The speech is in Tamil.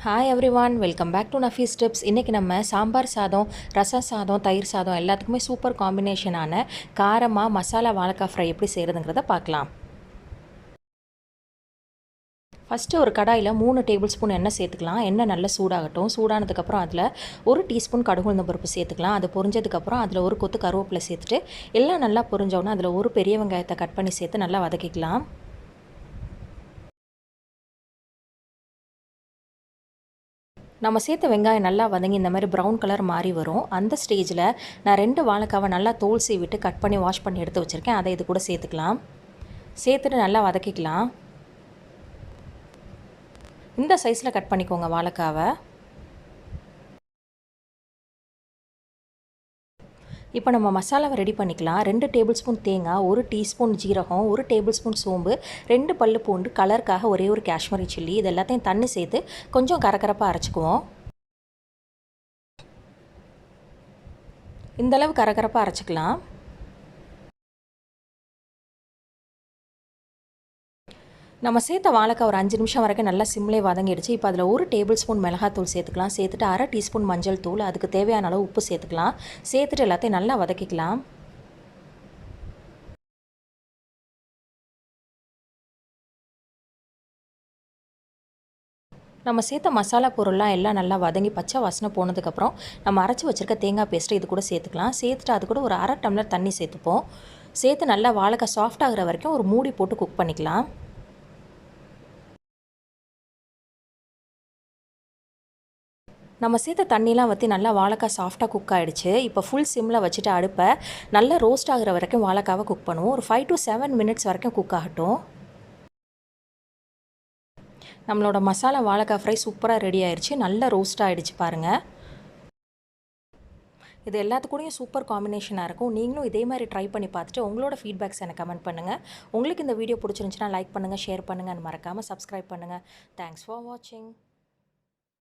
Hi everyone, welcome back to Nafees tips. இன்றைக்கி நம்ம சாம்பார் சாதம், ரச சாதம், தயிர் சாதம் எல்லாத்துக்குமே சூப்பர் காம்பினேஷனான காரமாக மசாலா வாழைக்காய் ஃப்ரை எப்படி செய்கிறதுங்கிறத பார்க்கலாம். ஃபஸ்ட்டு ஒரு கடாயில் 3 டேபிள் ஸ்பூன் எண்ணெய் சேர்த்துக்கலாம். எண்ணெய் நல்லா சூடாகட்டும். சூடானதுக்கப்புறம் அதில் 1 டீஸ்பூன் கடுகு உளுந்தம் பருப்பு சேர்த்துக்கலாம். அது பொரிஞ்சதுக்கப்புறம் அதில் ஒரு கொத்து கருவேப்பிலை சேர்த்துட்டு எல்லாம் நல்லா பொரிஞ்சோன்னா அதில் ஒரு பெரிய வெங்காயத்தை கட் பண்ணி சேர்த்து நல்லா வதக்கிக்கலாம். நம்ம சேர்த்த வெங்காயம் நல்லா வதங்கி இந்த மாதிரி ப்ரௌன் கலர் மாறி வரும். அந்த ஸ்டேஜில் நான் 2 வாழைக்காவை நல்லா தோல் சீவிட்டு கட் பண்ணி வாஷ் பண்ணி எடுத்து வச்சுருக்கேன். அதை இது கூட சேர்த்துக்கலாம். சேர்த்துட்டு நல்லா வதக்கிக்கலாம். இந்த சைஸில் கட் பண்ணிக்கோங்க வாழைக்காவை. இப்போ நம்ம மசாலாவை ரெடி பண்ணிக்கலாம். 2 டேபிள் ஸ்பூன் தேங்காய், 1 டீஸ்பூன் ஜீரகம், 1 டேபிள் ஸ்பூன் சோம்பு, 2 பல்லு பூண்டு, கலருக்காக ஒரே ஒரு காஷ்மீரி சில்லி, இது எல்லாத்தையும் தண்ணி சேர்த்து கொஞ்சம் கரகரப்பாக அரைச்சிக்குவோம். இந்தளவு கரகரப்பாக அரைச்சிக்கலாம். நம்ம சேர்த்த வாழைக்காய் ஒரு 5 நிமிஷம் வரைக்கும் நல்லா சிம்லே வதங்கிடுச்சு. இப்போ அதில் 1 டேபிள் ஸ்பூன் மிளகாத்தூள் சேர்த்துக்கலாம். சேர்த்துட்டு 1/2 டீஸ்பூன் மஞ்சள் தூள், அதுக்கு தேவையான அளவு உப்பு சேர்த்துக்கலாம். சேர்த்துட்டு எல்லாத்தையும் நல்லா வதக்கிக்கலாம். நம்ம சேர்த்த மசாலா பொருள்லாம் எல்லாம் நல்லா வதங்கி பச்சை வாசனை போனதுக்கப்புறம் நம்ம அரைச்சி வச்சுருக்க தேங்காய் பேஸ்ட்டு இது கூட சேர்த்துக்கலாம். சேர்த்துட்டு அது கூட ஒரு 1/2 டம்ளர் தண்ணி சேர்த்துப்போம். சேர்த்து நல்லா வாழைக்காய் சாஃப்ட் ஆகிற வரைக்கும் ஒரு மூடி போட்டு குக் பண்ணிக்கலாம். நம்ம சேர்த்த தண்ணிலாம் வற்றி நல்லா வாழைக்காய் சாஃப்டாக குக் ஆகிடுச்சு. இப்போ ஃபுல் சிம்மில் வச்சுட்டு அடுப்பை நல்லா ரோஸ்ட் ஆகிற வரைக்கும் வாழைக்காவை குக் பண்ணுவோம். ஒரு 5 to 7 மினிட்ஸ் வரைக்கும் குக் ஆகட்டும். நம்மளோட மசாலா வாழைக்காய் ஃப்ரை சூப்பராக ரெடி ஆயிடுச்சு. நல்லா ரோஸ்ட் ஆகிடுச்சு பாருங்கள். இது எல்லாத்துக்கூடையும் சூப்பர் காம்பினேஷனாக இருக்கும். நீங்களும் இதே மாதிரி ட்ரை பண்ணி பார்த்துட்டு உங்களோட ஃபீட்பேக்ஸ் எனக்கு கமெண்ட் பண்ணுங்கள். உங்களுக்கு இந்த வீடியோ பிடிச்சிருந்துச்சுன்னா லைக் பண்ணுங்கள், ஷேர் பண்ணுங்கள், மறக்காமல் சப்ஸ்கிரைப் பண்ணுங்கள். தேங்க்ஸ் ஃபார் வாட்சிங்.